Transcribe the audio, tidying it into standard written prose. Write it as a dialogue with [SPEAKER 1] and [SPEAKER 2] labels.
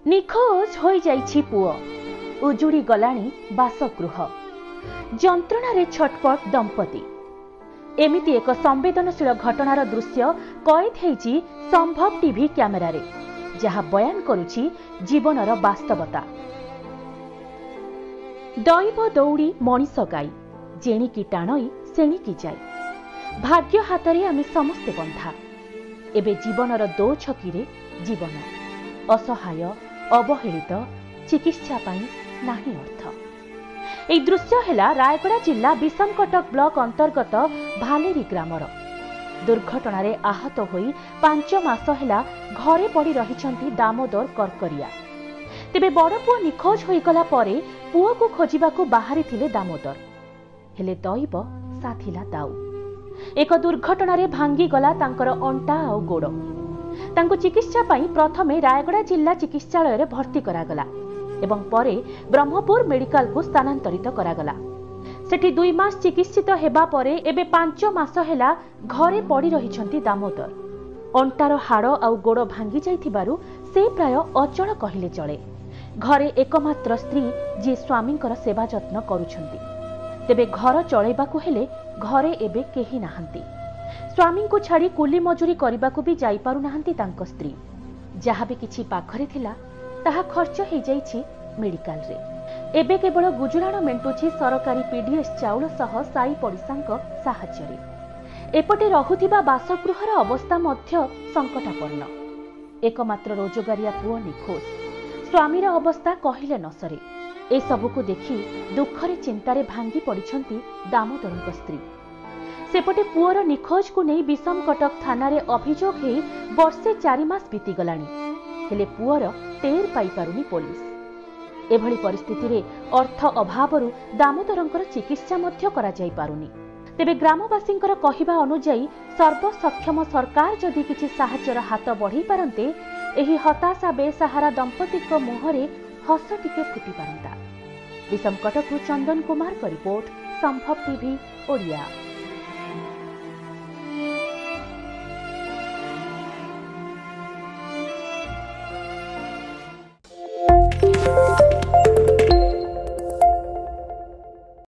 [SPEAKER 1] निखोज हो जाइछि पुओ, उजुड़ी गलाणी बासगृह, जंत्रणा छटपट दंपति। एमिति एक संवेदनशील घटनार दृश्य कैद होइछि संभव टीवी कैमेरा रे, जहा बयान करुछि जीवनर वास्तवता। दैव दौड़ी मनीष गाई, जेणिकी टाणई सेणिकी जाई, भाग्य हातरे आमे समस्ते बंधा। एबे जीवनर दो छकीरे जीवन असहाय अवहेलित, चिकित्सा पाई नाही अर्थ। एई दृश्य हेला रायगड़ा जिला विषमकटक ब्लॉक अंतर्गत भालेरी ग्रामर। दुर्घटना रे आहत होई 5 मास हेला घरे पड़ी रहिछंती दामोदर करकरिया। तेबे बड़ पुओ निखोज होई गला परे पुओ को खोजिबाकू बाहरी थिले दामोदर, हेले दैव साथिला दाऊ। एक दुर्घटना रे भांगी गला तांकर अंटा आ गोड़। तांको चिकित्सा पाई प्रथमे रायगड़ा जिला चिकित्सालय रे भर्ती करागला एवं परे ब्रह्मपुर मेडिकल को स्थानांतरित करागला। सेठी 2 मास चिकित्सित हेबा परे एबे 5 मास हेला घरे पड़ी रहिछंती दामोदर। अंटार हाड़ आ गोड़ भांगी जाइथिबारु से प्राय अचल कहिले चले। घरे एकमात्र स्त्री जी स्वामींकर सेवा जत्न करुछंती, तेबे घर चलैबाकू हेले घरे एबे केही नाहंती। स्वामी को छाड़ी कुली मजूरी करबाकू भी जाई पारु नाहंती तांको स्त्री। जहा भी किछि पाखरे थिला ताहा खर्च हो जाइछि मेडिकल रे। एबे केवल गुजराण मेंटुछि सरकारी पीडीएस चाउल सह साई पड़िसांक साहाय्य। एपटे रहुथिबा बासगृहर अवस्था मध्य संकटापन्न। एकमात्र रोजगारिया पुओ निखोज, स्वामीर अवस्था कहिले न सरे। ए सबुको देखि दुखरे चिंतारे भांगी पड़िछंती दामोदरଙ୍କ स्त्री। सेपटे पुओर निखोज को नहीं विषमकटक थाना रे अभियोग हे वर्षे 4 मास बीती गलानी, हेले पुओर टेर पाई पारुनी पुलिस। एभली परिस्थिति रे अर्थ अभावरु दामोदरंकर चिकित्सा मध्य करा जाई पारुनी। तेबे ग्रामवासींकर कहिबा अनुसार सर्वसक्षम सरकार जदि किछि साहाय्यर हाथ बढ़ाई पारंते, एही हताशा बेसहारा दंपतिक मुहरे हस टिके फुटी पारंता। विषमकटकु चंदन कुमार का रिपोर्ट, संभव टीवी ओडिया।